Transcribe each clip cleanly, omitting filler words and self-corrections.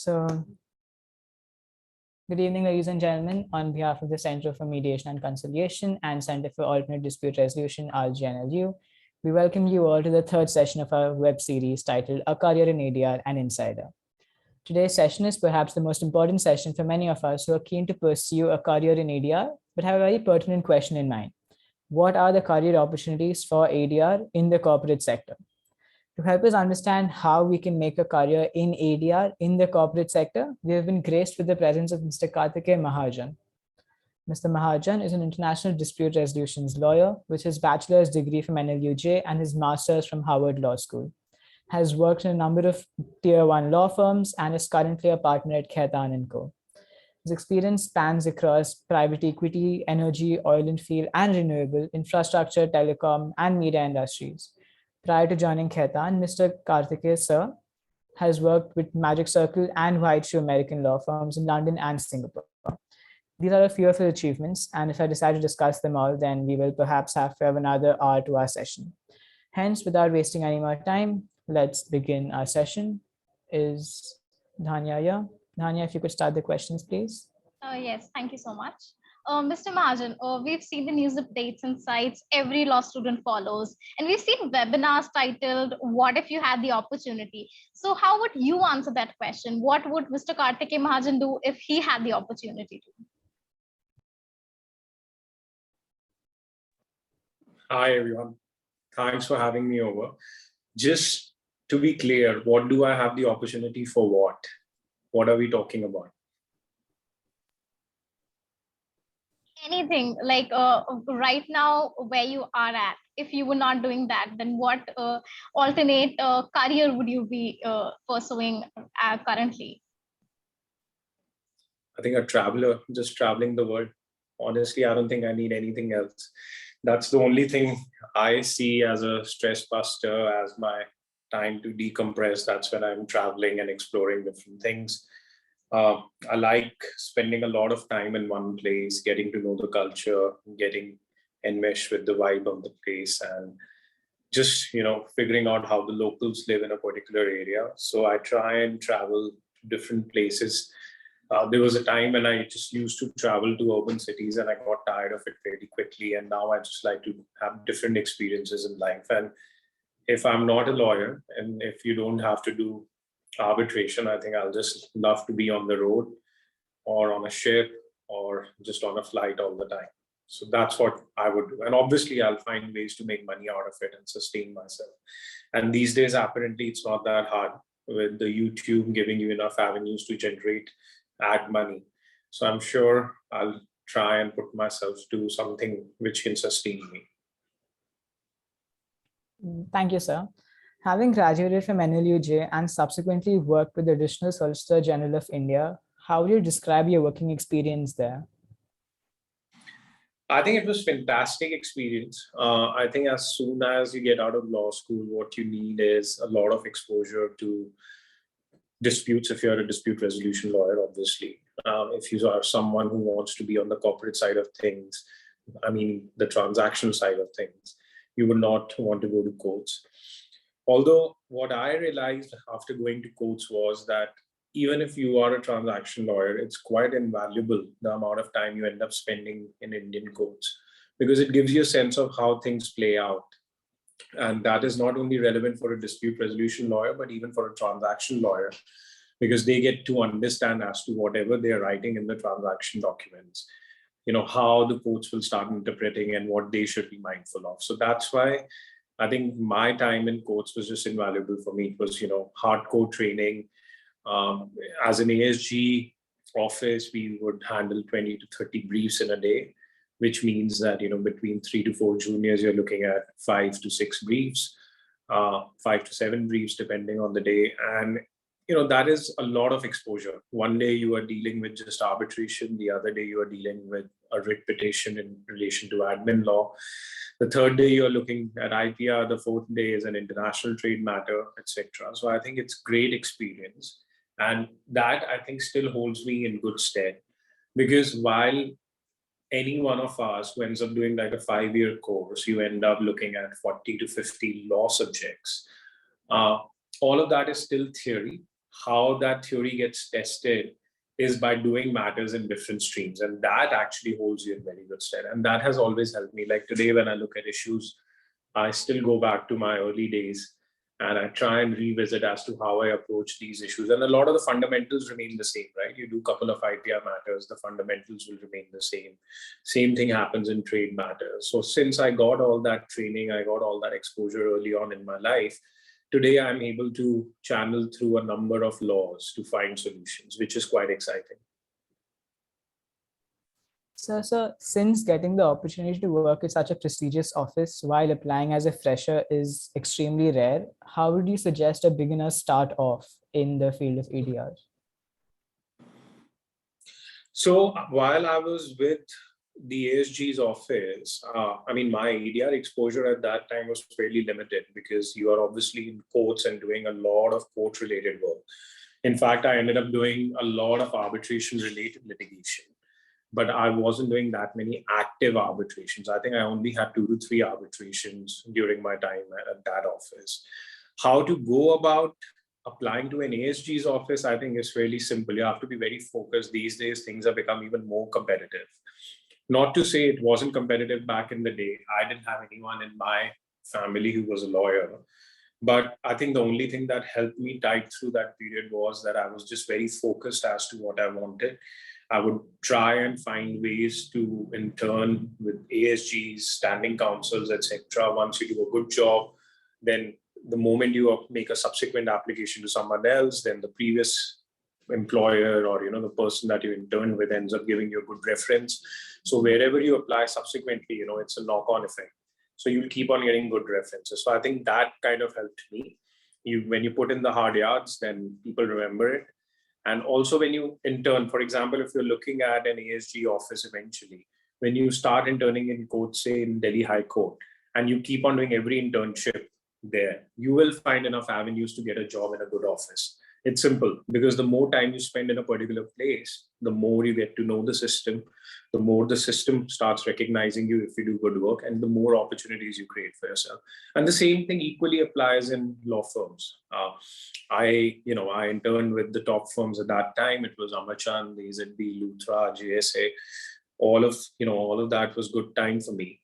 So, good evening, ladies and gentlemen. On behalf of the Center for Mediation and Conciliation and Center for Alternate Dispute Resolution, RGNLU, we welcome you all to the third session of our web series titled A Career in ADR and Insider. Today's session is perhaps the most important session for many of us who are keen to pursue a career in ADR, but have a very pertinent question in mind. What are the career opportunities for ADR in the corporate sector? To help us understand how we can make a career in ADR in the corporate sector, we have been graced with the presence of Mr. Karthikeya Mahajan. Mr. Mahajan is an international dispute resolutions lawyer with his bachelor's degree from NLUJ and his master's from Harvard Law School. Has worked in a number of tier 1 law firms and is currently a partner at Khaitan & Co. His experience spans across private equity, energy, oil and fuel, and renewable, infrastructure, telecom, and media industries. Prior to joining Khaitan, Mr. Karthikeya sir has worked with Magic Circle and White Shoe American law firms in London and Singapore. These are a few of his achievements, and if I decide to discuss them all, then we will perhaps have to have another hour to our session. Hence, without wasting any more time, let's begin our session. Is Dhanya here? Dhanya, if you could start the questions, please. Yes, thank you so much. Mr. Mahajan, we've seen the news updates and sites every law student follows, and we've seen webinars titled, "What if you had the opportunity?" So how would you answer that question? What would Mr. Karthikeya Mahajan do if he had the opportunity to? Hi, everyone. Thanks for having me over. Just to be clear, what do I have the opportunity for what? What are we talking about? Anything like right now where you are at, if you were not doing that, then what alternate career would you be pursuing currently? I think a traveler, just traveling the world. Honestly, I don't think I need anything else. That's the only thing I see as a stress buster, as my time to decompress. That's when I'm traveling and exploring different things. I like spending a lot of time in one place, getting to know the culture, getting enmeshed with the vibe of the place, and just figuring out how the locals live in a particular area. So I try and travel to different places. There was a time when I just used to travel to urban cities and I got tired of it very quickly. And now I just like to have different experiences in life. And if I'm not a lawyer and if you don't have to do arbitration, I think I'll just love to be on the road or on a ship or just on a flight all the time. So that's what I would do. And obviously I'll find ways to make money out of it and sustain myself. And these days, apparently it's not that hard with the YouTube giving you enough avenues to generate ad money. So I'm sure I'll try and put myself to something which can sustain me. Thank you, sir. Having graduated from NLUJ and subsequently worked with the Additional Solicitor General of India, how would you describe your working experience there? I think it was fantastic experience. I think as soon as you get out of law school, what you need is a lot of exposure to disputes if you're a dispute resolution lawyer, obviously. If you are someone who wants to be on the corporate side of things, I mean, the transaction side of things, you would not want to go to courts. Although what I realized after going to courts was that even if you are a transaction lawyer, it's quite invaluable the amount of time you end up spending in Indian courts, because it gives you a sense of how things play out. And that is not only relevant for a dispute resolution lawyer, but even for a transaction lawyer, because they get to understand as to whatever they're writing in the transaction documents, how the courts will start interpreting and what they should be mindful of. So that's why I think my time in courts was just invaluable for me. It was, hardcore training. As an ASG office, we would handle 20 to 30 briefs in a day, which means that, between 3 to 4 juniors, you're looking at 5 to 6 briefs, 5 to 7 briefs, depending on the day. And, that is a lot of exposure. One day you are dealing with just arbitration. The other day you are dealing with a writ petition in relation to admin law. The third day you're looking at IPR. The fourth day is an international trade matter, etc. So I think it's great experience. And that, I think, still holds me in good stead, because while any one of us who ends up doing like a 5-year course, you end up looking at 40 to 50 law subjects. All of that is still theory. how that theory gets tested is by doing matters in different streams. And that actually holds you in very good stead. And that has always helped me. Like today, when I look at issues, I still go back to my early days and I try and revisit as to how I approach these issues. And a lot of the fundamentals remain the same, right? You do a couple of IPR matters, the fundamentals will remain the same. Same thing happens in trade matters. So since I got all that training, I got all that exposure early on in my life, today I'm able to channel through a number of laws to find solutions, which is quite exciting. So, since getting the opportunity to work in such a prestigious office while applying as a fresher is extremely rare, how would you suggest a beginner start off in the field of ADR? So while I was with the ASG's office, my ADR exposure at that time was fairly limited because you are obviously in courts and doing a lot of court-related work. In fact, I ended up doing a lot of arbitration-related litigation, but I wasn't doing that many active arbitrations. I think I only had 2 to 3 arbitrations during my time at that office. How to go about applying to an ASG's office, I think is fairly simple. You have to be very focused. These days, things have become even more competitive. Not to say it wasn't competitive back in the day. I didn't have anyone in my family who was a lawyer. But I think the only thing that helped me tide through that period was that I was just very focused as to what I wanted. I would try and find ways to intern with ASGs, standing councils, etc. Once you do a good job, then the moment you make a subsequent application to someone else, then the previous employer or the person that you interned with ends up giving you a good reference. So wherever you apply subsequently, it's a knock-on effect. So you'll keep on getting good references. So I think that kind of helped me. When you put in the hard yards, then people remember it. And also when you intern, for example, if you're looking at an ASG office eventually, when you start interning in court, say in Delhi High Court, and you keep on doing every internship there, you will find enough avenues to get a job in a good office. It's simple because the more time you spend in a particular place, the more you get to know the system, the more the system starts recognizing you if you do good work, and the more opportunities you create for yourself. And the same thing equally applies in law firms. I interned with the top firms at that time. It was Amachan, AZB, Luthra, JSA. All of that was good time for me.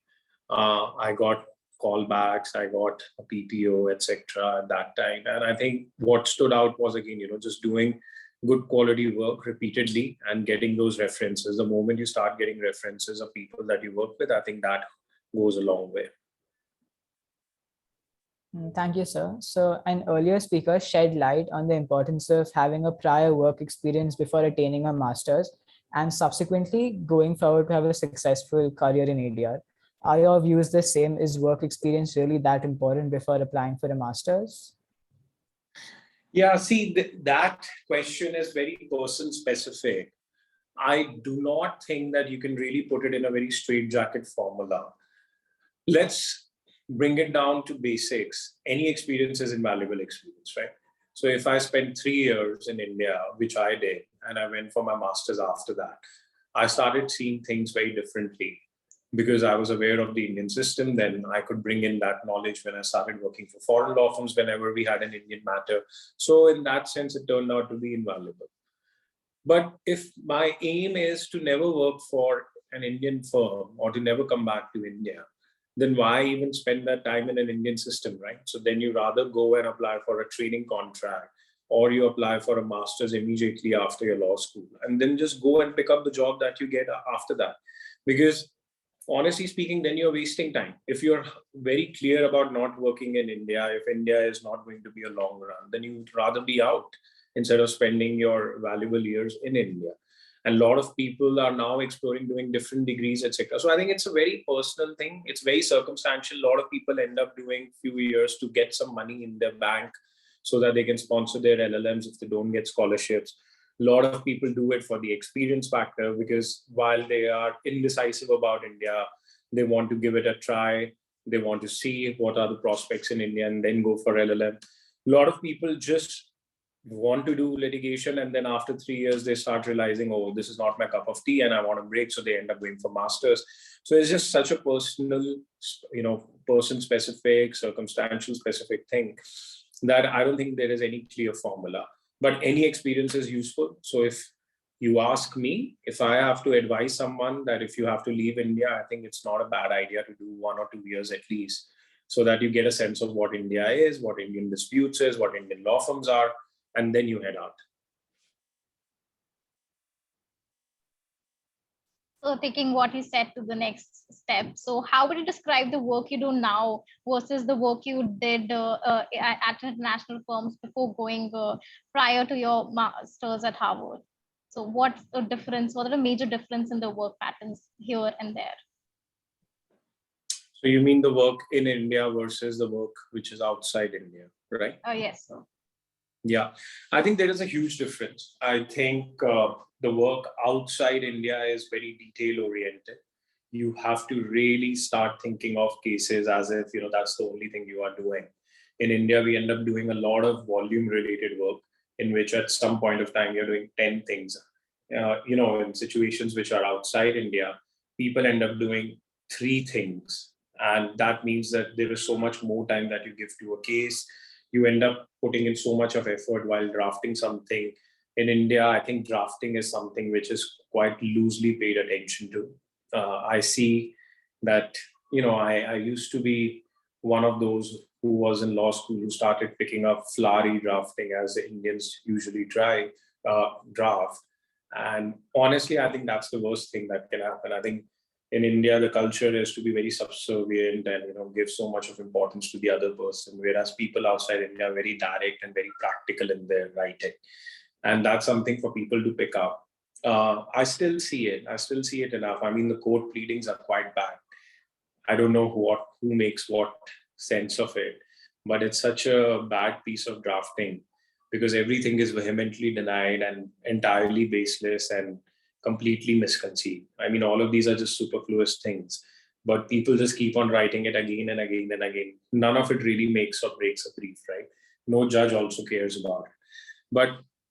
I got callbacks, I got a PTO, etc. at that time. And I think what stood out was, again, just doing good quality work repeatedly and getting those references. The moment you start getting references of people that you work with, I think that goes a long way. Thank you, sir. So an earlier speaker shed light on the importance of having a prior work experience before attaining a master's and subsequently going forward to have a successful career in ADR. Are your views the same? Is work experience really that important before applying for a master's? Yeah, see, that question is very person specific. I do not think that you can really put it in a very straitjacket formula. Let's bring it down to basics. Any experience is invaluable experience, right? So if I spent 3 years in India, which I did, and I went for my master's after that, I started seeing things very differently. Because I was aware of the Indian system, then I could bring in that knowledge when I started working for foreign law firms whenever we had an Indian matter. So in that sense, it turned out to be invaluable. But if my aim is to never work for an Indian firm or to never come back to India, then why even spend that time in an Indian system, right? So then you rather go and apply for a training contract or you apply for a master's immediately after your law school and then just go and pick up the job that you get after that. Because honestly speaking, then you're wasting time. If you're very clear about not working in India, if India is not going to be a long run, then you'd rather be out instead of spending your valuable years in India. And a lot of people are now exploring doing different degrees, etc. So I think it's a very personal thing. It's very circumstantial. A lot of people end up doing few years to get some money in their bank so that they can sponsor their LLMs if they don't get scholarships. A lot of people do it for the experience factor because while they are indecisive about India, they want to give it a try. They want to see what are the prospects in India and then go for LLM. A lot of people just want to do litigation and then after 3 years, they start realizing, oh, this is not my cup of tea and I want a break. So they end up going for masters. So it's just such a personal, person specific, circumstantial specific thing that I don't think there is any clear formula. but any experience is useful. So if you ask me, if I have to advise someone that if you have to leave India, I think it's not a bad idea to do 1 or 2 years at least, so that you get a sense of what India is, what Indian disputes is, what Indian law firms are, and then you head out. So taking what you said to the next step. So how would you describe the work you do now versus the work you did at international firms before going prior to your master's at Harvard? So what's the difference? What are the major difference in the work patterns here and there? So you mean the work in India versus the work which is outside India, right? Oh, yes. So. Yeah, I think there is a huge difference. I think the work outside India is very detail oriented. You have to really start thinking of cases as if, that's the only thing you are doing. In India, we end up doing a lot of volume related work in which at some point of time, you're doing 10 things. In situations which are outside India, people end up doing 3 things. And that means that there is so much more time that you give to a case. You end up putting in so much of effort while drafting something. In India, I think drafting is something which is quite loosely paid attention to. I see that, I used to be one of those who was in law school who started picking up flowery drafting, as the Indians usually draft. And honestly, I think that's the worst thing that can happen. I think in India, the culture is to be very subservient and give so much of importance to the other person, whereas people outside India are very direct and very practical in their writing, and that's something for people to pick up. I still see it. I still see it enough. I mean, the court pleadings are quite bad. I don't know who makes what sense of it, but it's such a bad piece of drafting because everything is vehemently denied and entirely baseless and completely misconceived. I mean, all of these are just superfluous things, but people just keep on writing it again and again and again. None of it really makes or breaks a brief, right? No judge also cares about it. But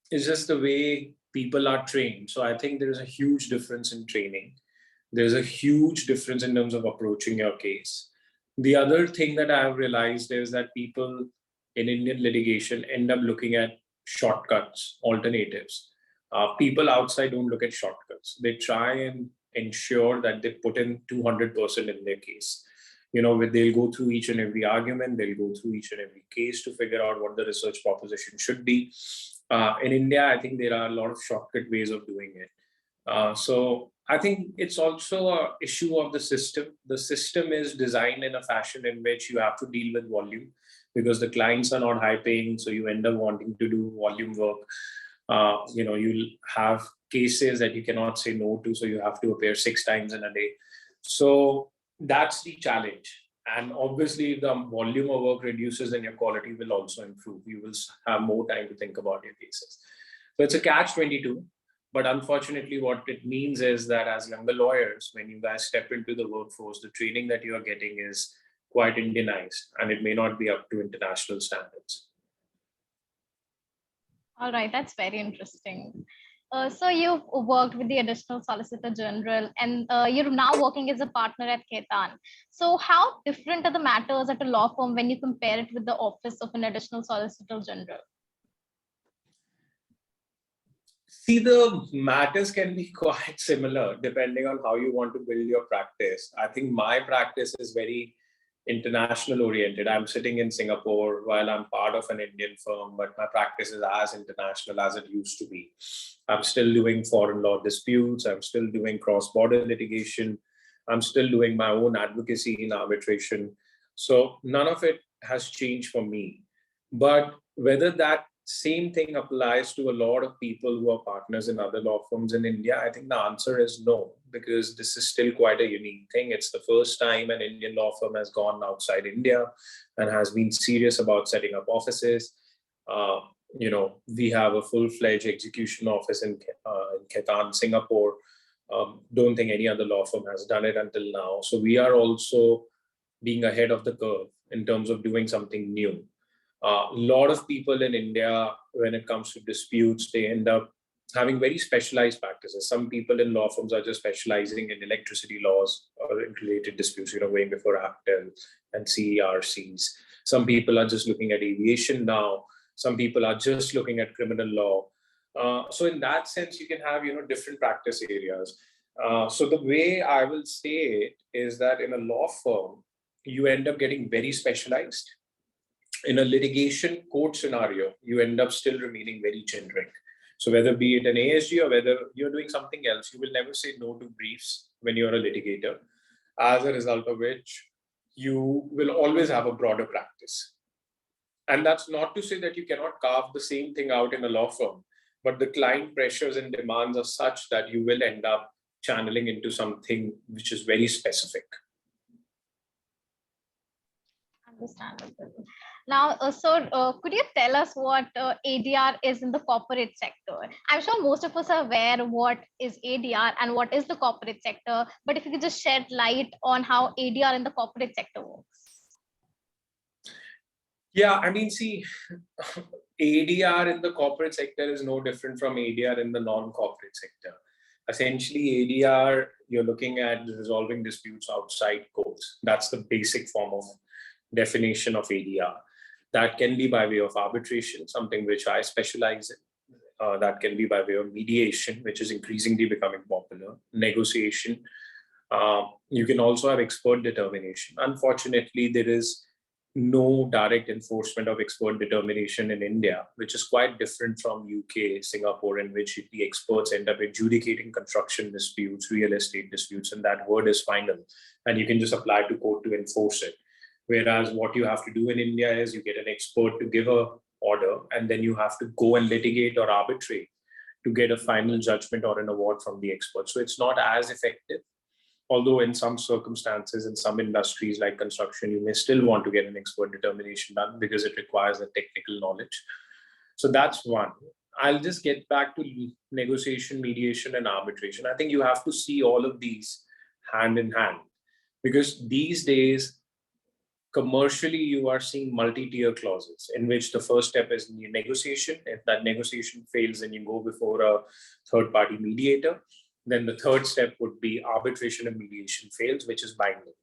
it's just the way people are trained. So I think there is a huge difference in training. There's a huge difference in terms of approaching your case. The other thing that I have realized is that people in Indian litigation end up looking at shortcuts, alternatives. People outside don't look at shortcuts. They try and ensure that they put in 200% in their case. They'll go through each and every argument, they'll go through each and every case to figure out what the research proposition should be. In India, I think there are a lot of shortcut ways of doing it. So I think it's also an issue of the system. The system is designed in a fashion in which you have to deal with volume because the clients are not high paying. So you end up wanting to do volume work. You'll have cases that you cannot say no to. So you have to appear 6 times in a day. So that's the challenge. And obviously, if the volume of work reduces, then your quality will also improve. You will have more time to think about your cases. So it's a catch-22. But unfortunately, what it means is that as younger lawyers, when you guys step into the workforce, the training that you are getting is quite Indianized, and it may not be up to international standards. All right, that's very interesting. So you've worked with the Additional Solicitor General, and you're now working as a partner at Khaitan. So how different are the matters at a law firm when you compare it with the office of an Additional Solicitor General? See, the matters can be quite similar depending on how you want to build your practice. I think my practice is very international oriented. I'm sitting in Singapore while I'm part of an Indian firm, but my practice is as international as it used to be. I'm still doing foreign law disputes. I'm still doing cross-border litigation. I'm still doing my own advocacy in arbitration. So none of it has changed for me. But whether that same thing applies to a lot of people who are partners in other law firms in India, I think the answer is no, because this is still quite a unique thing. It's the first time an Indian law firm has gone outside India and has been serious about setting up offices. We have a full-fledged execution office in Khaitan, Singapore. Don't think any other law firm has done it until now. So we are also being ahead of the curve in terms of doing something new. A lot of people in India, when it comes to disputes, they end up having very specialized practices. Some people in law firms are just specializing in electricity laws or related disputes, going before APTEL and CERCs. Some people are just looking at aviation now. Some people are just looking at criminal law. So in that sense, you can have, different practice areas. So the way I will say it is that in a law firm, you end up getting very specialized. In a litigation court scenario, you end up still remaining very generic. So whether be it an ASG or whether you're doing something else, you will never say no to briefs when you're a litigator, as a result of which you will always have a broader practice. And that's not to say that you cannot carve the same thing out in a law firm, but the client pressures and demands are such that you will end up channeling into something which is very specific. Understandable. Now, sir, could you tell us what ADR is in the corporate sector? I'm sure most of us are aware what is ADR and what is the corporate sector, but if you could just shed light on how ADR in the corporate sector works. Yeah, I mean, see, ADR in the corporate sector is no different from ADR in the non-corporate sector. Essentially, ADR, you're looking at resolving disputes outside courts. That's the basic form of definition of ADR. That can be by way of arbitration, something which I specialize in. That can be by way of mediation, which is increasingly becoming popular, negotiation. You can also have expert determination. Unfortunately, there is no direct enforcement of expert determination in India, which is quite different from UK, Singapore, in which the experts end up adjudicating construction disputes, real estate disputes, and that word is final. And you can just apply to court to enforce it. Whereas what you have to do in India is you get an expert to give a order, and then you have to go and litigate or arbitrate to get a final judgment or an award from the expert. So it's not as effective. Although in some circumstances, in some industries like construction, you may still want to get an expert determination done because it requires the technical knowledge. So that's one. I'll just get back to negotiation, mediation, and arbitration. I think you have to see all of these hand in hand, because these days, commercially, you are seeing multi-tier clauses in which the first step is negotiation. If that negotiation fails, then you go before a third-party mediator. Then the third step would be arbitration and mediation fails, which is binding.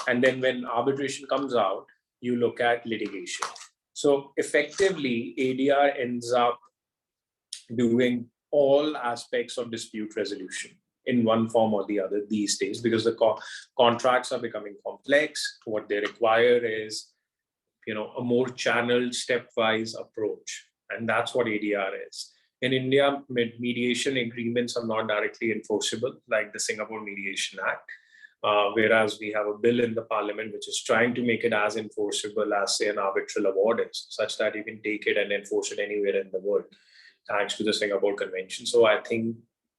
And then when arbitration comes out, you look at litigation. So effectively, ADR ends up doing all aspects of dispute resolution in one form or the other these days, because the contracts are becoming complex. What they require is, a more channeled, stepwise approach. And that's what ADR is. In India, mediation agreements are not directly enforceable, like the Singapore Mediation Act, whereas we have a bill in the parliament which is trying to make it as enforceable as, say, an arbitral award is, such that you can take it and enforce it anywhere in the world, thanks to the Singapore Convention. So I think,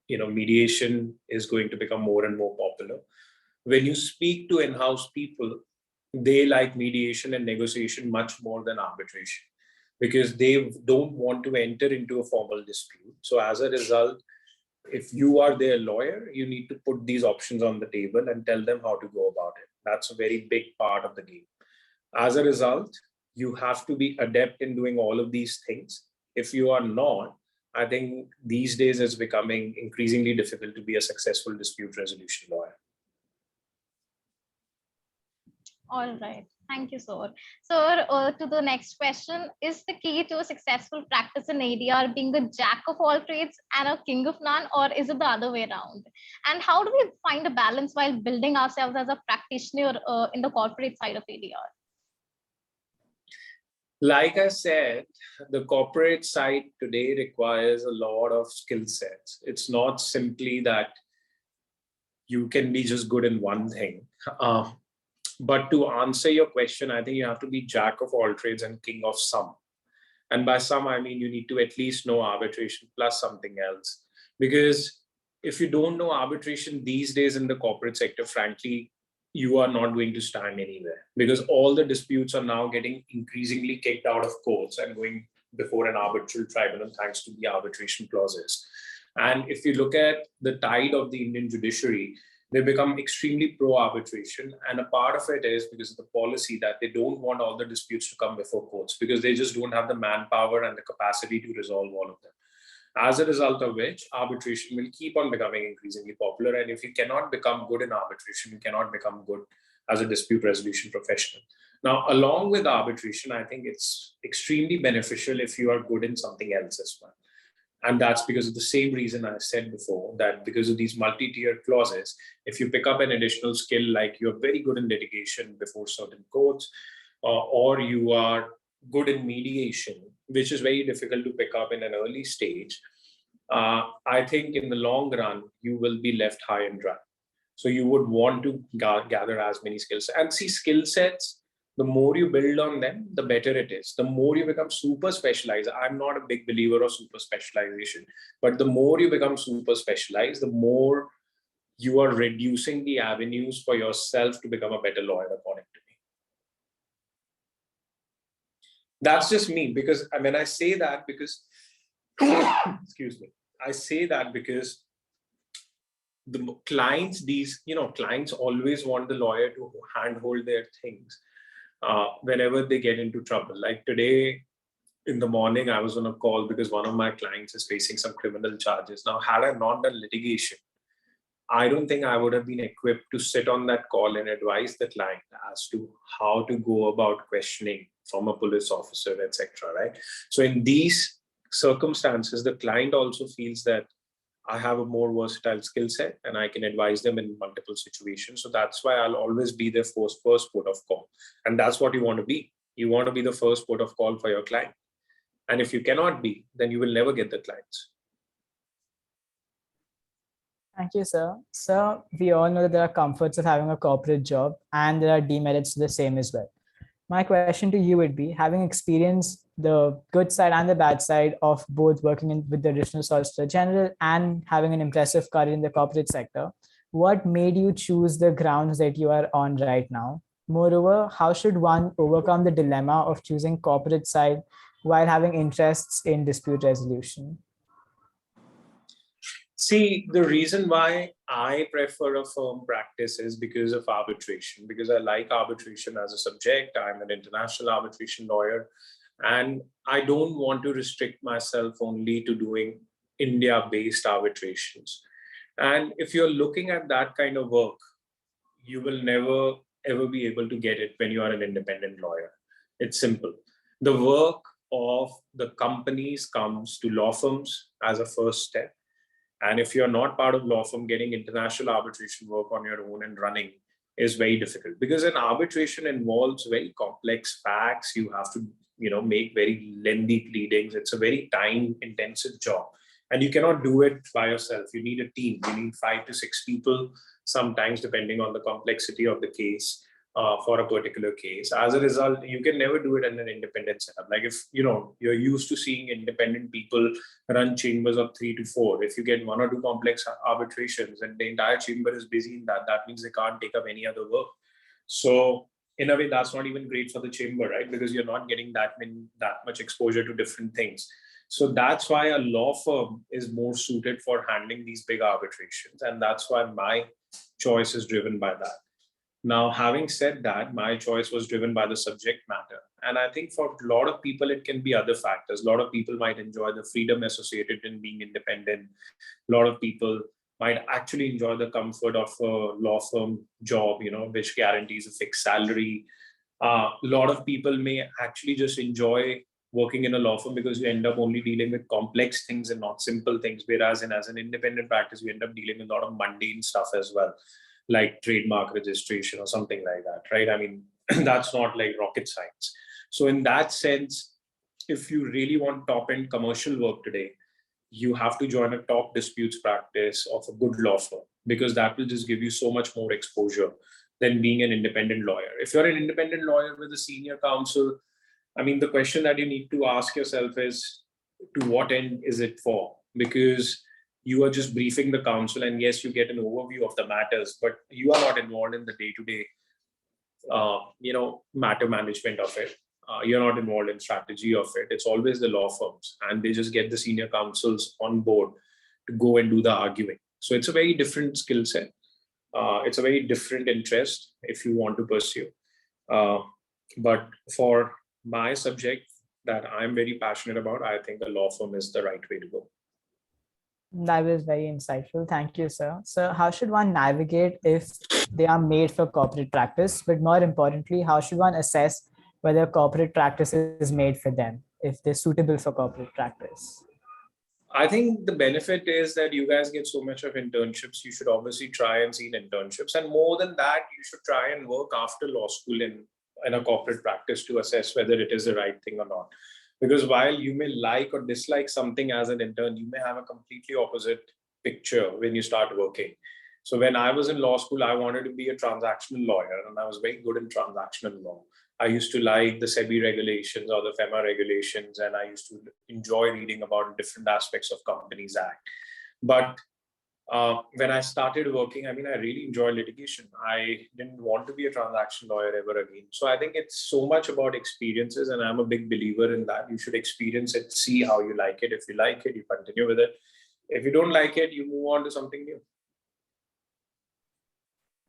mediation is going to become more and more popular. When you speak to in-house people, they like mediation and negotiation much more than arbitration, because they don't want to enter into a formal dispute. So as a result, if you are their lawyer, you need to put these options on the table and tell them how to go about it. That's a very big part of the game. As a result, you have to be adept in doing all of these things. If you are not, I think these days it's becoming increasingly difficult to be a successful dispute resolution lawyer. All right. Thank you, sir. Sir, to the next question, is the key to a successful practice in ADR being a jack of all trades and a king of none, or is it the other way around? And how do we find a balance while building ourselves as a practitioner in the corporate side of ADR? Like I said, the corporate side today requires a lot of skill sets. It's not simply that you can be just good in one thing. But to answer your question, I think you have to be jack of all trades and king of some. And by some, I mean you need to at least know arbitration plus something else. Because if you don't know arbitration these days in the corporate sector, frankly, you are not going to stand anywhere, because all the disputes are now getting increasingly kicked out of courts and going before an arbitral tribunal thanks to the arbitration clauses. And if you look at the tide of the Indian judiciary, they become extremely pro-arbitration. And a part of it is because of the policy that they don't want all the disputes to come before courts, because they just don't have the manpower and the capacity to resolve all of them. As a result of which, arbitration will keep on becoming increasingly popular. And if you cannot become good in arbitration, you cannot become good as a dispute resolution professional. Now, along with arbitration, I think it's extremely beneficial if you are good in something else as well. And that's because of the same reason I said before, that because of these multi-tiered clauses, if you pick up an additional skill, like you're very good in litigation before certain courts, or you are good in mediation, which is very difficult to pick up in an early stage, I think in the long run, you will be left high and dry. So you would want to gather as many skills. And see, skill sets, the more you build on them, the better it is. The more you become super specialized. I'm not a big believer of super specialization, but the more you become super specialized, the more you are reducing the avenues for yourself to become a better lawyer, according to me. That's just me, because when I say that, because, excuse me, I say that because the clients, clients always want the lawyer to handhold their things whenever they get into trouble. Like today in the morning, I was on a call because one of my clients is facing some criminal charges. Now, had I not done litigation, I don't think I would have been equipped to sit on that call and advise the client as to how to go about questioning from a police officer, etc. Right? So in these circumstances, the client also feels that I have a more versatile skill set and I can advise them in multiple situations. So that's why I'll always be their first port of call. And that's what you want to be. You want to be the first port of call for your client. And if you cannot be, then you will never get the clients. Thank you, sir. Sir, we all know that there are comforts of having a corporate job and there are demerits to the same as well. My question to you would be, having experienced the good side and the bad side of both working with the additional solicitor general and having an impressive career in the corporate sector, what made you choose the grounds that you are on right now? Moreover, how should one overcome the dilemma of choosing corporate side while having interests in dispute resolution? See, the reason why I prefer a firm practice is because of arbitration, because I like arbitration as a subject. I'm an international arbitration lawyer, and I don't want to restrict myself only to doing India-based arbitrations. And if you're looking at that kind of work, you will never ever be able to get it when you are an independent lawyer. It's simple. The work of the companies comes to law firms as a first step. And if you're not part of law firm, getting international arbitration work on your own and running is very difficult, because an arbitration involves very complex facts. You have to, make very lengthy pleadings. It's a very time intensive job. And you cannot do it by yourself. You need a team. You need 5 to 6 people, sometimes depending on the complexity of the case. For a particular case. As a result, you can never do it in an independent setup. Like if you're used to seeing independent people run chambers of 3 to 4. If you get 1 or 2 complex arbitrations and the entire chamber is busy in that, that means they can't take up any other work. So in a way, that's not even great for the chamber, right? Because you're not getting that much exposure to different things. So that's why a law firm is more suited for handling these big arbitrations, and that's why my choice is driven by that. Now, having said that, my choice was driven by the subject matter. And I think for a lot of people, it can be other factors. A lot of people might enjoy the freedom associated in being independent. A lot of people might actually enjoy the comfort of a law firm job, which guarantees a fixed salary. A lot of people may actually just enjoy working in a law firm because you end up only dealing with complex things and not simple things. Whereas as an independent practice, you end up dealing with a lot of mundane stuff as well, like trademark registration or something like that, right? I mean, that's not like rocket science. So in that sense, if you really want top-end commercial work today, you have to join a top disputes practice of a good law firm, because that will just give you so much more exposure than being an independent lawyer. If you're an independent lawyer with a senior counsel, I mean, the question that you need to ask yourself is, to what end is it for? Because you are just briefing the council, and yes, you get an overview of the matters, but you are not involved in the day-to-day, matter management of it. You're not involved in strategy of it. It's always the law firms, and they just get the senior counsels on board to go and do the arguing. So it's a very different skill set. It's a very different interest if you want to pursue. But for my subject that I'm very passionate about, I think a law firm is the right way to go. That was very insightful. Thank you, sir. So how should one navigate if they are made for corporate practice, but more importantly, how should one assess whether corporate practice is made for them, if they're suitable for corporate practice? I think the benefit is that you guys get so much of internships. You should obviously try and see internships. And more than that, you should try and work after law school in a corporate practice to assess whether it is the right thing or not. Because while you may like or dislike something as an intern, you may have a completely opposite picture when you start working. So when I was in law school, I wanted to be a transactional lawyer, and I was very good in transactional law. I used to like the SEBI regulations or the FEMA regulations, and I used to enjoy reading about different aspects of Companies Act. But when I started working, I mean, I really enjoy litigation. I didn't want to be a transaction lawyer ever again. So I think it's so much about experiences, and I'm a big believer in that. You should experience it, see how you like it. If you like it, you continue with it. If you don't like it, you move on to something new.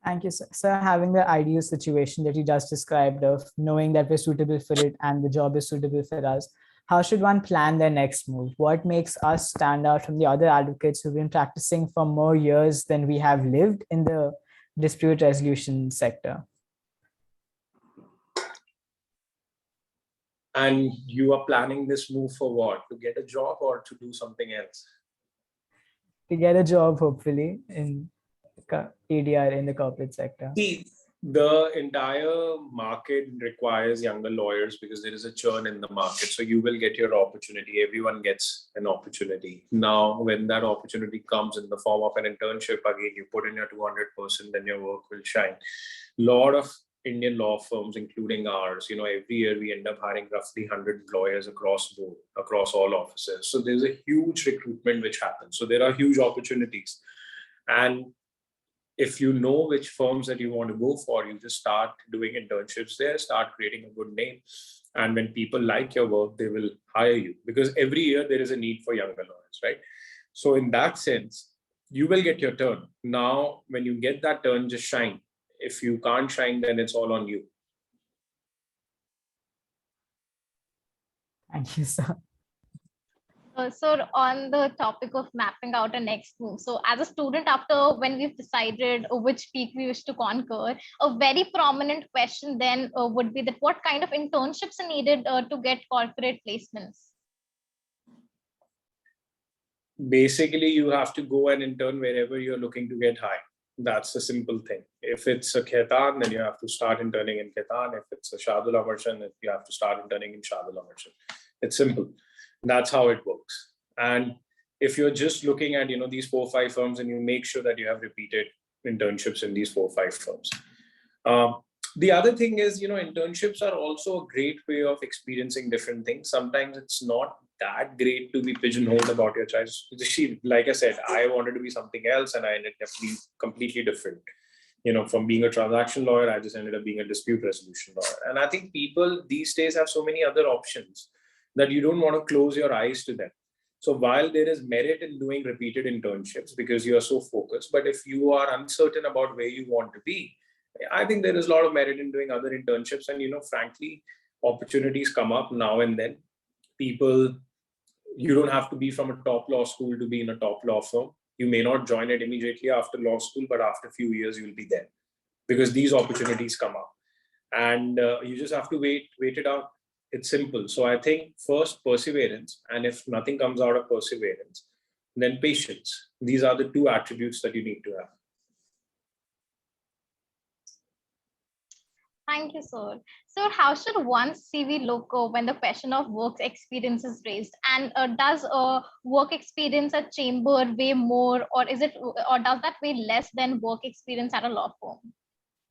Thank you, sir. Sir, having the ideal situation that you just described of knowing that we're suitable for it and the job is suitable for us, how should one plan their next move? What makes us stand out from the other advocates who've been practicing for more years than we have lived in the dispute resolution sector? And you are planning this move for what? To get a job or to do something else? To get a job, hopefully, in ADR in the corporate sector. See, the entire market requires younger lawyers because there is a churn in the market. So you will get your opportunity. Everyone gets an opportunity. Now, when that opportunity comes in the form of an internship, again, you put in your 200%, then your work will shine. A lot of Indian law firms, including ours, every year we end up hiring roughly 100 lawyers across board, across all offices. So there's a huge recruitment which happens. So there are huge opportunities. And if you know which firms that you want to go for, you just start doing internships there, start creating a good name. And when people like your work, they will hire you, because every year there is a need for younger lawyers, right? So in that sense, you will get your turn. Now, when you get that turn, just shine. If you can't shine, then it's all on you. Thank you, sir. So on the topic of mapping out a next move, so as a student, after when we've decided which peak we wish to conquer, a very prominent question then would be that what kind of internships are needed to get corporate placements? Basically, you have to go and intern wherever you're looking to get high. That's a simple thing. If it's a Khaitan, then you have to start interning in Khaitan. If it's a Shahidul Amarchan, you have to start interning in Shahidul Amarchan. It's simple. That's how it works. And if you're just looking at these 4 or 5 firms, and you make sure that you have repeated internships in these 4 or 5 firms. The other thing is, internships are also a great way of experiencing different things. Sometimes it's not that great to be pigeonholed about your choice. Like I said, I wanted to be something else, and I ended up being completely different. From being a transaction lawyer, I just ended up being a dispute resolution lawyer. And I think people these days have so many other options that you don't want to close your eyes to them. So while there is merit in doing repeated internships because you are so focused, but if you are uncertain about where you want to be, I think there is a lot of merit in doing other internships. And, frankly, opportunities come up now and then. You don't have to be from a top law school to be in a top law firm. You may not join it immediately after law school, but after a few years, you'll be there because these opportunities come up. And you just have to wait it out. It's simple. So I think first perseverance, and if nothing comes out of perseverance, then patience. These are the 2 attributes that you need to have. Thank you, sir. So how should one's CV look when the question of work experience is raised? And does work experience at chamber weigh more, or does that weigh less than work experience at a law firm?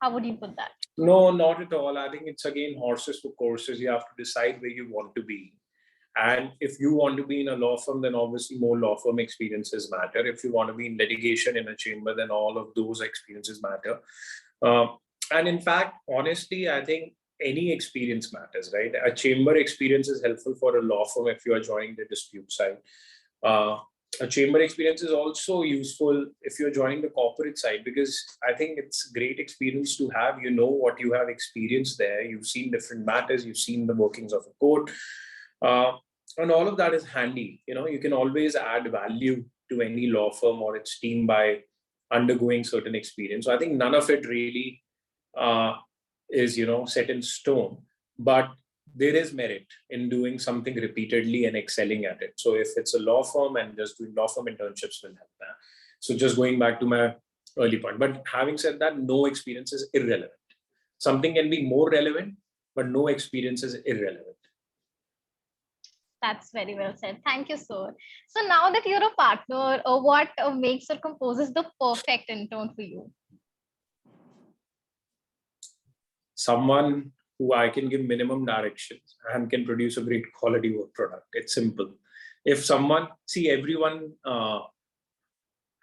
How would you put that? No, not at all. I think it's again horses for courses. You have to decide where you want to be. And if you want to be in a law firm, then obviously more law firm experiences matter. If you want to be in litigation in a chamber, then all of those experiences matter. And in fact, honestly, I think any experience matters, right? A chamber experience is helpful for a law firm if you are joining the dispute side. A chamber experience is also useful if you're joining the corporate side, because I think it's great experience to have. What you have experienced there. You've seen different matters. You've seen the workings of a court. And all of that is handy. You can always add value to any law firm or its team by undergoing certain experience. So I think none of it really is, set in stone, but there is merit in doing something repeatedly and excelling at it. So if it's a law firm, and just doing law firm internships will help that. So just going back to my early point, but having said that, no experience is irrelevant. Something can be more relevant, but no experience is irrelevant. That's very well said. Thank you, sir. So now that you're a partner, what makes or composes the perfect intern for you? Someone who I can give minimum directions and can produce a great quality work product. It's simple. If someone, see, everyone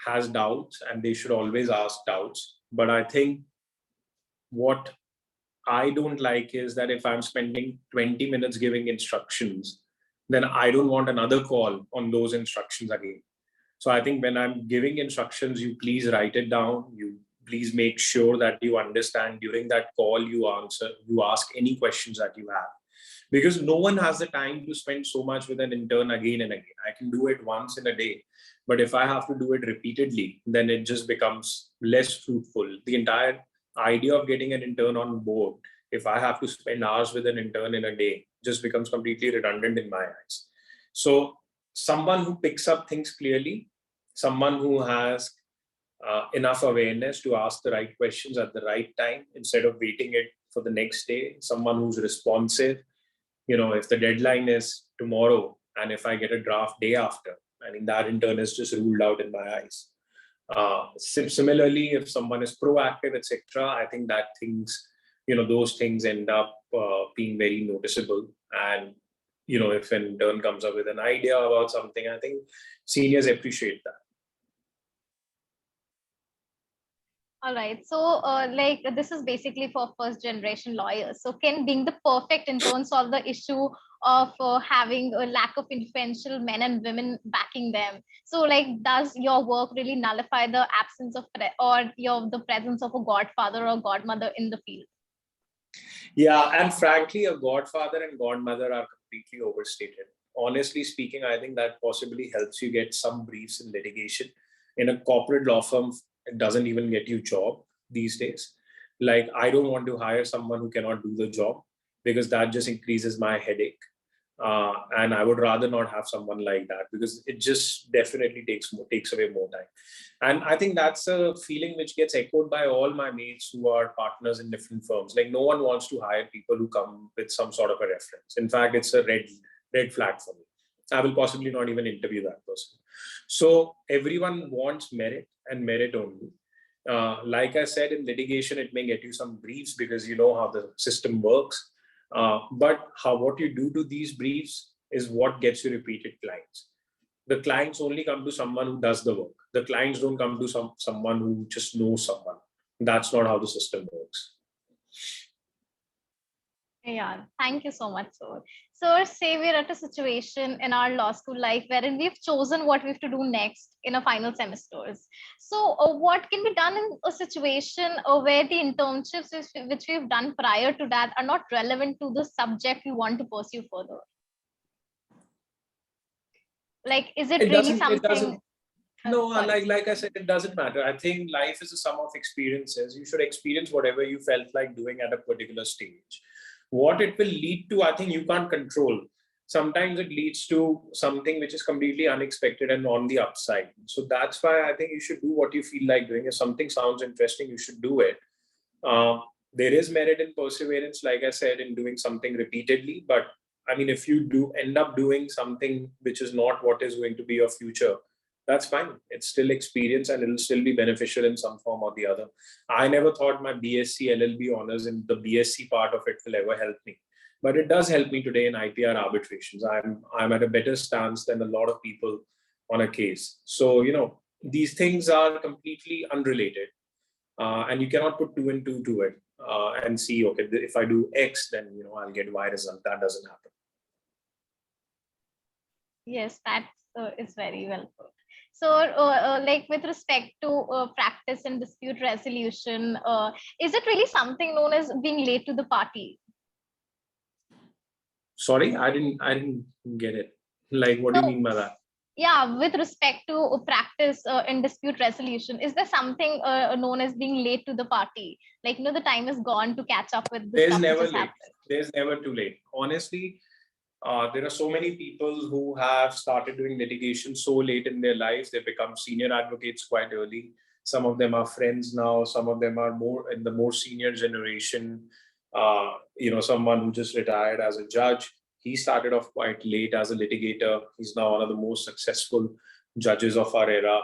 has doubts and they should always ask doubts. But I think what I don't like is that if I'm spending 20 minutes giving instructions, then I don't want another call on those instructions again. So I think when I'm giving instructions, you please write it down. You please make sure that you understand during that call, you ask any questions that you have. Because no one has the time to spend so much with an intern again and again. I can do it once in a day, but if I have to do it repeatedly, then it just becomes less fruitful. The entire idea of getting an intern on board, if I have to spend hours with an intern in a day, just becomes completely redundant in my eyes. So someone who picks up things clearly, someone who has enough awareness to ask the right questions at the right time instead of waiting it for the next day, someone who's responsive. If the deadline is tomorrow and if I get a draft day after, I think that intern is just ruled out in my eyes. Similarly, if someone is proactive, etc., I think that those things end up being very noticeable. And if an intern comes up with an idea about something, I think seniors appreciate that. All right. So this is basically for first generation lawyers. So can being the perfect intern solve the issue of having a lack of influential men and women backing them? So does your work really nullify the absence of the presence of a godfather or godmother in the field? Yeah, and frankly, a godfather and godmother are completely overstated. Honestly speaking, I think that possibly helps you get some briefs in litigation. In a corporate law firm, it doesn't even get you job these days. Like, I don't want to hire someone who cannot do the job, because that just increases my headache. And I would rather not have someone like that, because it just definitely takes away more time. And I think that's a feeling which gets echoed by all my mates who are partners in different firms. Like, no one wants to hire people who come with some sort of a reference. In fact, it's a red flag for me. I will possibly not even interview that person. So everyone wants merit and merit only. Like I said, in litigation, it may get you some briefs because you know how the system works. But what you do to these briefs is what gets you repeated clients. The clients only come to someone who does the work. The clients don't come to someone who just knows someone. That's not how the system works. Yeah, thank you so much, sir. So say we're at a situation in our law school life wherein we've chosen what we have to do next in our final semesters. So what can be done in a situation where the internships which we've done prior to that are not relevant to the subject we want to pursue further? Like, is it really something? No, like I said, it doesn't matter. I think life is a sum of experiences. You should experience whatever you felt like doing at a particular stage. What it will lead to, I think you can't control. Sometimes it leads to something which is completely unexpected and on the upside. So that's why I think you should do what you feel like doing. If something sounds interesting, you should do it. There is merit in perseverance, like I said, in doing something repeatedly. But I mean, if you do end up doing something which is not what is going to be your future, that's fine. It's still experience and it'll still be beneficial in some form or the other. I never thought my BSc LLB honors in the BSc part of it will ever help me, but it does help me today in IPR arbitrations. I'm at a better stance than a lot of people on a case. So, these things are completely unrelated, and you cannot put 2 and 2 to it and see, okay, if I do X, then, I'll get Y result. That doesn't happen. Yes, that is very well put. So, with respect to practice and dispute resolution, is it really something known as being late to the party? Sorry, I didn't get it. Like, what do you mean by that? Yeah, with respect to practice in dispute resolution, is there something known as being late to the party? Like, the time is gone to catch up with the There's stuff which never has late. happened. There's never too late. Honestly, there are so many people who have started doing litigation so late in their lives. They become senior advocates quite early. Some of them are friends now. Some of them are more in the more senior generation. Someone who just retired as a judge. He started off quite late as a litigator. He's now one of the most successful judges of our era.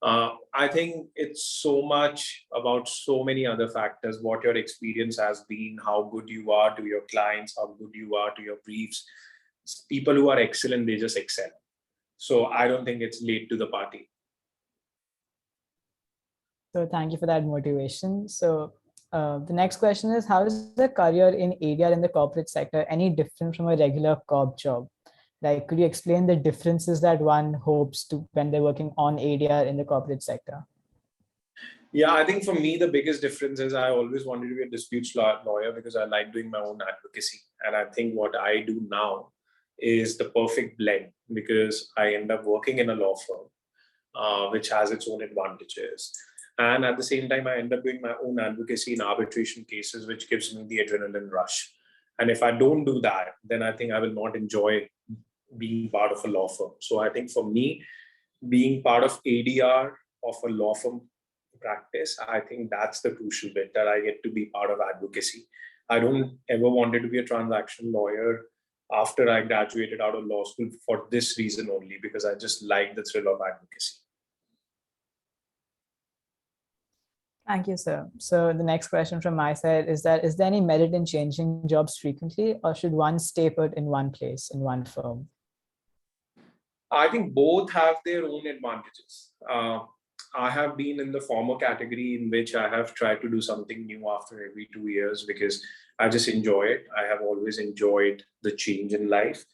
I think it's so much about so many other factors, what your experience has been, how good you are to your clients, how good you are to your briefs. People who are excellent, they just excel. So I don't think it's late to the party. So thank you for that motivation. So the next question is, how is the career in ADR in the corporate sector any different from a regular corp job? Like, could you explain the differences that one hopes to when they're working on ADR in the corporate sector? Yeah, I think for me, the biggest difference is I always wanted to be a disputes lawyer because I like doing my own advocacy. And I think what I do now is the perfect blend because I end up working in a law firm, which has its own advantages. And at the same time, I end up doing my own advocacy in arbitration cases, which gives me the adrenaline rush. And if I don't do that, then I think I will not enjoy being part of a law firm. So I think for me, being part of ADR of a law firm practice, I think that's the crucial bit that I get to be part of advocacy. I don't ever wanted to be a transaction lawyer after I graduated out of law school for this reason only, because I just like the thrill of advocacy. Thank you, sir. So the next question from my side is that, is there any merit in changing jobs frequently, or should one stay put in one place, in one firm? I think both have their own advantages. I have been in the former category in which I have tried to do something new after every 2 years because I just enjoy it. I have always enjoyed the change in life.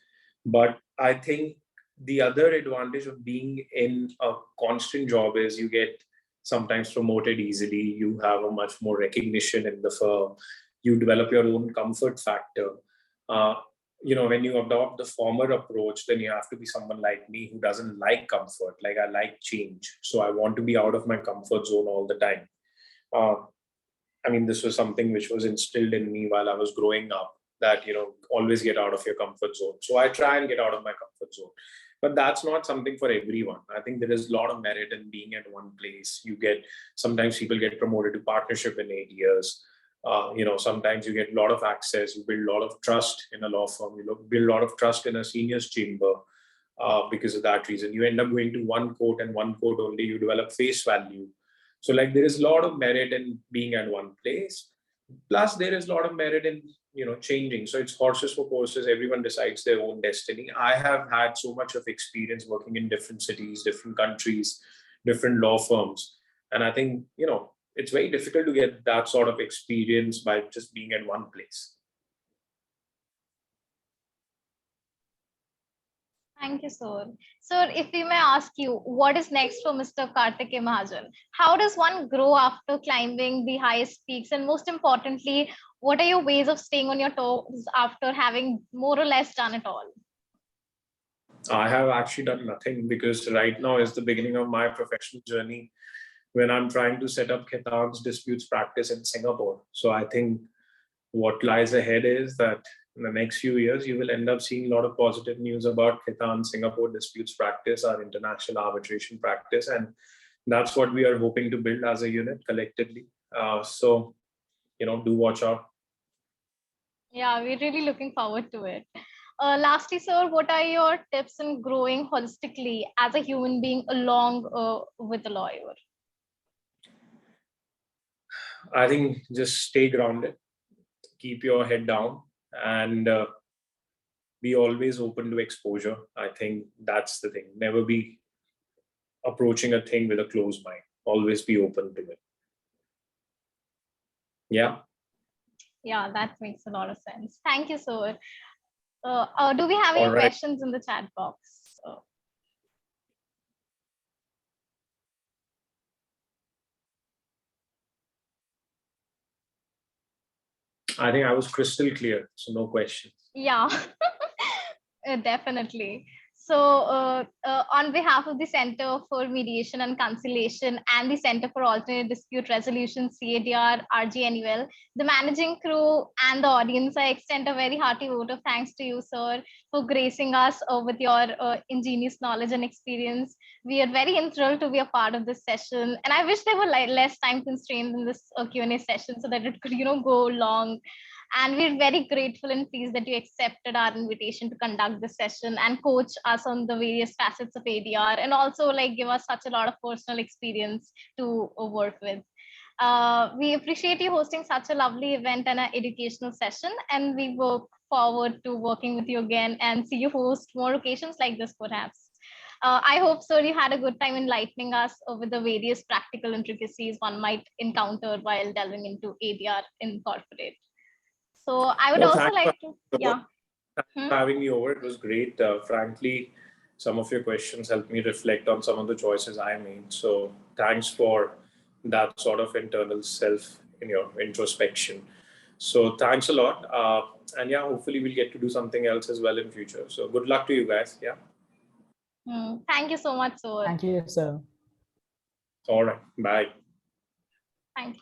But I think the other advantage of being in a constant job is you get sometimes promoted easily. You have a much more recognition in the firm. You develop your own comfort factor. Uh, when you adopt the former approach, then you have to be someone like me who doesn't like comfort. Like, I like change. So I want to be out of my comfort zone all the time. Uh, this was something which was instilled in me while I was growing up, that, always get out of your comfort zone. So I try and get out of my comfort zone. But that's not something for everyone. I think there is a lot of merit in being at one place. Sometimes people get promoted to partnership in 8 years. Sometimes you get a lot of access, you build a lot of trust in a law firm, build a lot of trust in a seniors chamber. Because of that reason, you end up going to one court and one court only, you develop face value. So like, there is a lot of merit in being at one place. Plus there is a lot of merit in, changing. So it's horses for courses. Everyone decides their own destiny. I have had so much of experience working in different cities, different countries, different law firms. And I think, it's very difficult to get that sort of experience by just being at one place. Thank you, sir. Sir, if we may ask you, what is next for Mr. Karthik Mahajan? How does one grow after climbing the highest peaks? And most importantly, what are your ways of staying on your toes after having more or less done it all? I have actually done nothing because right now is the beginning of my professional journey when I'm trying to set up Ketan's disputes practice in Singapore. So I think what lies ahead is that in the next few years, you will end up seeing a lot of positive news about Ketan Singapore disputes practice, our international arbitration practice. And that's what we are hoping to build as a unit collectively. So, do watch out. Yeah, we're really looking forward to it. Lastly, sir, what are your tips in growing holistically as a human being along with a lawyer? I think just stay grounded, keep your head down, and be always open to exposure. I think that's the thing. Never be approaching a thing with a closed mind. Always be open to it. Yeah. Yeah, that makes a lot of sense. Thank you, sir. Do we have any All right. questions in the chat box? I think I was crystal clear, so no questions. Yeah, definitely. On behalf of the Center for Mediation and Conciliation and the Center for Alternate Dispute Resolution, CADR, RGNUL, the managing crew and the audience, I extend a very hearty vote of thanks to you, sir, for gracing us with your ingenious knowledge and experience. We are very enthralled to be a part of this session, and I wish there were less time constraints in this Q&A session so that it could, go long. And we're very grateful and pleased that you accepted our invitation to conduct this session and coach us on the various facets of ADR, and also give us such a lot of personal experience to work with. We appreciate you hosting such a lovely event and an educational session, and we look forward to working with you again and see you host more occasions like this perhaps. I hope, sir, you had a good time enlightening us with the various practical intricacies one might encounter while delving into ADR in corporate. So I would also like to, having me over. It was great. Frankly, some of your questions helped me reflect on some of the choices I made. So thanks for that sort of internal self in your introspection. So thanks a lot. And yeah, hopefully we'll get to do something else as well in future. So good luck to you guys. Yeah. Thank you so much, sir. Thank you, sir. All right. Bye. Thank you.